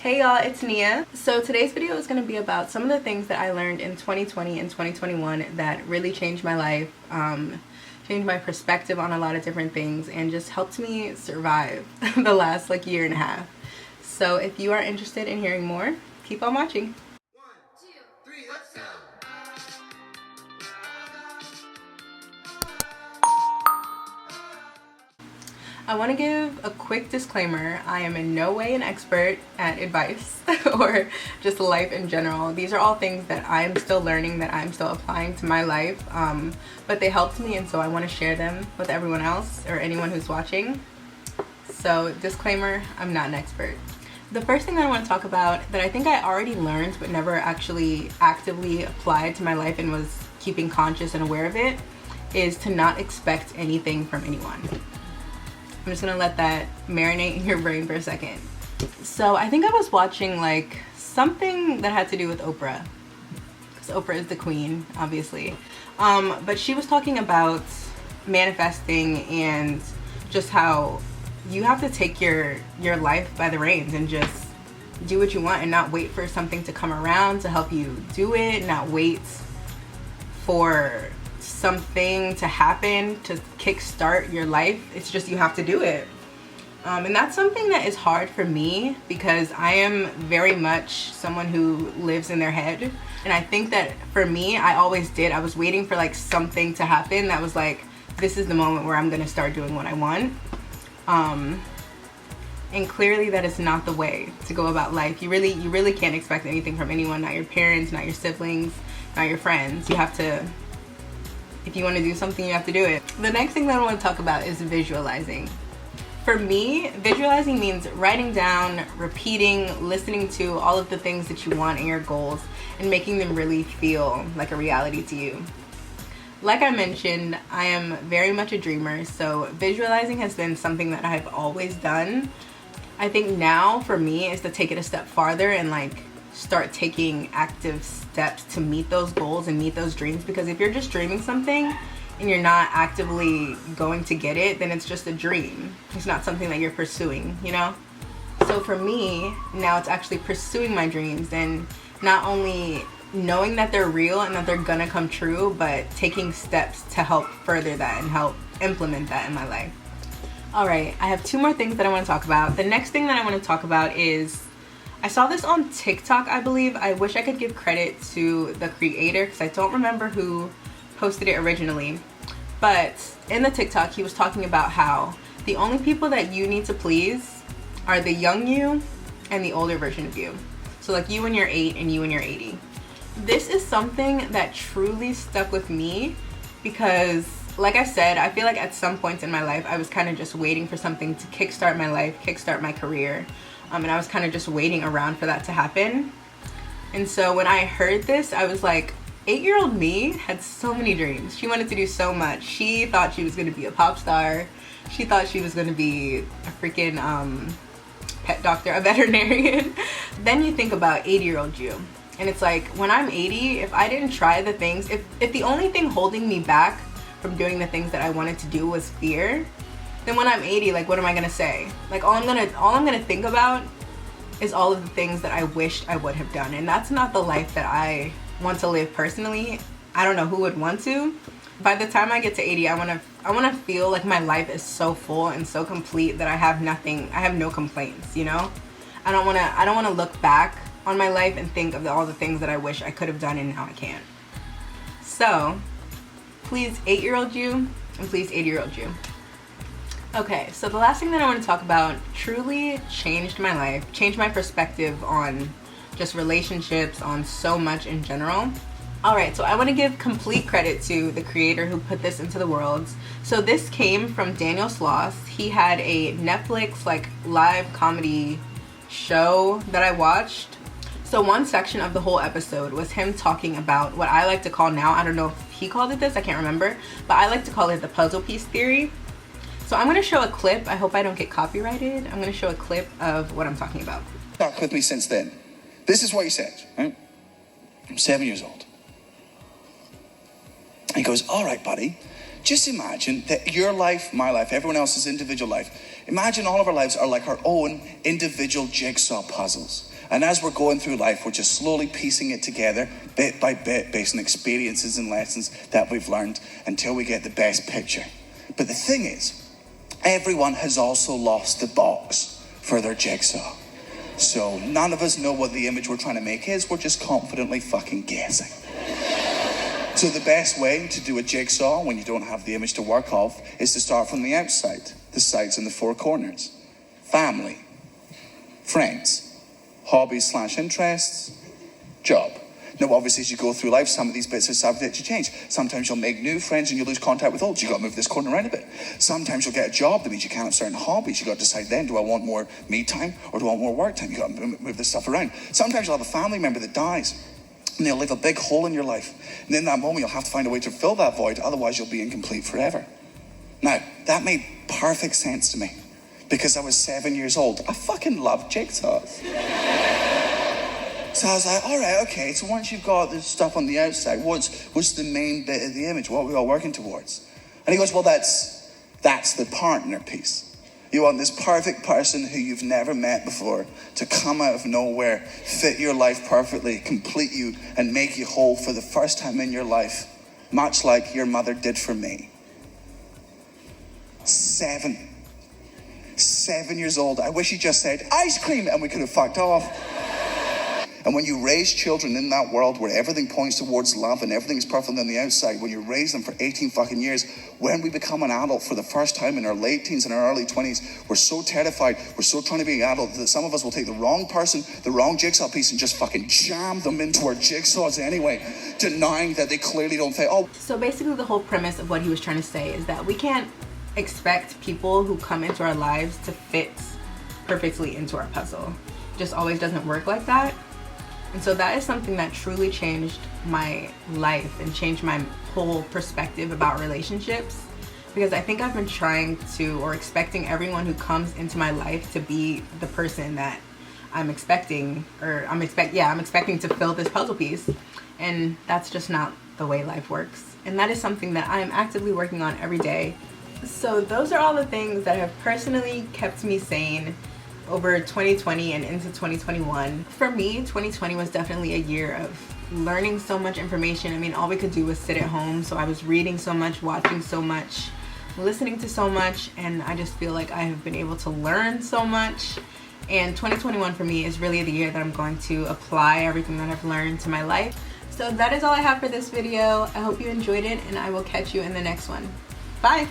Hey y'all, it's Nia. So today's video is going to be about some of the things that I learned in 2020 and 2021 that really changed my life, changed my perspective on a lot of different things, and just helped me survive the last year and a half. So if you are interested in hearing more, keep on watching. 1, 2, 3, let's go! I want to give a quick disclaimer. I am in no way an expert at advice or just life in general. These are all things that I'm still learning, that I'm still applying to my life, but they helped me, and so I want to share them with everyone else or anyone who's watching. So disclaimer, I'm not an expert. The first thing that I want to talk about that I think I already learned but never actually actively applied to my life and was keeping conscious and aware of it is to not expect anything from anyone. I'm just gonna let that marinate in your brain for a second. So I think I was watching something that had to do with Oprah, because Oprah is the queen, obviously. But she was talking about manifesting and just how you have to take your life by the reins and just do what you want and not wait for something to come around to help you do it, not wait for something to happen to kickstart your life. It's just you have to do it. And that's something that is hard for me because I am very much someone who lives in their head. And I think that for me, I always did. I was waiting for something to happen that was this is the moment where I'm gonna start doing what I want. And clearly that is not the way to go about life. You really can't expect anything from anyone, not your parents, not your siblings, not your friends. You have to, if you want to do something, you have to do it. The next thing that I want to talk about is visualizing. For me, visualizing means writing down, repeating, listening to all of the things that you want and your goals and making them really feel like a reality to you. Like I mentioned, I am very much a dreamer, so visualizing has been something that I've always done. I think now for me is to take it a step farther and start taking active steps to meet those goals and meet those dreams, because if you're just dreaming something and you're not actively going to get it, then it's just a dream. It's not something that you're pursuing, you know? So for me, now it's actually pursuing my dreams and not only knowing that they're real and that they're gonna come true, but taking steps to help further that and help implement that in my life. All right, I have two more things that I want to talk about. The next thing that I want to talk about is, I saw this on TikTok, I believe. I wish I could give credit to the creator because I don't remember who posted it originally. But in the TikTok, he was talking about how the only people that you need to please are the young you and the older version of you. So you when you're 8 and you when you're 80. This is something that truly stuck with me because, like I said, I feel at some points in my life, I was kind of just waiting for something to kickstart my life, kickstart my career. And I was kind of just waiting around for that to happen. And so when I heard this, I was 8-year-old me had so many dreams. She wanted to do so much. She thought she was going to be a pop star. She thought she was going to be a freaking pet doctor, a veterinarian. Then you think about 80-year-old you. And it's when I'm 80, if I didn't try the things, if the only thing holding me back from doing the things that I wanted to do was fear, then when I'm 80, what am I gonna say? All I'm gonna think about is all of the things that I wished I would have done. And that's not the life that I want to live personally. I don't know who would want to. By the time I get to 80, I wanna feel like my life is so full and so complete that I have no complaints, you know? I don't wanna look back on my life and think of all the things that I wish I could have done and now I can't. So, please 8-year-old you and please 80-year-old you. Okay, so the last thing that I want to talk about truly changed my life, changed my perspective on just relationships, on so much in general. Alright, so I want to give complete credit to the creator who put this into the world. So this came from Daniel Sloss. He had a Netflix live comedy show that I watched. So one section of the whole episode was him talking about what I like to call now, I don't know if he called it this, I can't remember, but I like to call it the puzzle piece theory. So I'm going to show a clip. I hope I don't get copyrighted. I'm going to show a clip of what I'm talking about. Stuck with me since then. This is what he said, right? I'm 7 years old. He goes, all right, buddy, Just imagine that your life, my life, everyone else's individual life, imagine all of our lives are like our own individual jigsaw puzzles. And as we're going through life, we're just slowly piecing it together, bit by bit, based on experiences and lessons that we've learned until we get the best picture. But the thing is, everyone has also lost the box for their jigsaw. So none of us know what the image we're trying to make is. We're just confidently fucking guessing. So the best way to do a jigsaw when you don't have the image to work off is to start from the outside, the sides and the four corners. Family, friends, hobbies/interests, job. Now, obviously, as you go through life, some of these bits are subject to change. Sometimes you'll make new friends and you'll lose contact with old. You've got to move this corner around a bit. Sometimes you'll get a job that means you can't have certain hobbies. You've got to decide then, do I want more me time or do I want more work time? You've got to move this stuff around. Sometimes you'll have a family member that dies and they'll leave a big hole in your life. And in that moment, you'll have to find a way to fill that void. Otherwise, you'll be incomplete forever. Now, that made perfect sense to me because I was 7 years old. I fucking loved jigsaws. So I was like, all right, okay, so once you've got this stuff on the outside, what's the main bit of the image? What are we all working towards? And he goes, well, that's the partner piece. You want this perfect person who you've never met before to come out of nowhere, fit your life perfectly, complete you, and make you whole for the first time in your life, much like your mother did for me. 7 years old. I wish he just said, ice cream, and we could have fucked off. And when you raise children in that world where everything points towards love and everything's perfect on the outside, when you raise them for 18 fucking years, when we become an adult for the first time in our late teens and our early 20s, we're so terrified, we're so trying to be an adult that some of us will take the wrong person, the wrong jigsaw piece and just fucking jam them into our jigsaws anyway, denying that they clearly don't fit. Oh. So basically the whole premise of what he was trying to say is that we can't expect people who come into our lives to fit perfectly into our puzzle. It just always doesn't work like that. And so that is something that truly changed my life and changed my whole perspective about relationships, because I think I've been trying to, or expecting everyone who comes into my life to be the person that I'm expecting to fill this puzzle piece, and that's just not the way life works. And that is something that I am actively working on every day. So those are all the things that have personally kept me sane over 2020 and into 2021. For me, 2020 was definitely a year of learning so much information. I mean, all we could do was sit at home, so I was reading so much, watching so much, listening to so much, and I just feel like I have been able to learn so much. And 2021 for me is really the year that I'm going to apply everything that I've learned to my life. So that is all I have for this video. I hope you enjoyed it, and I will catch you in the next one. Bye!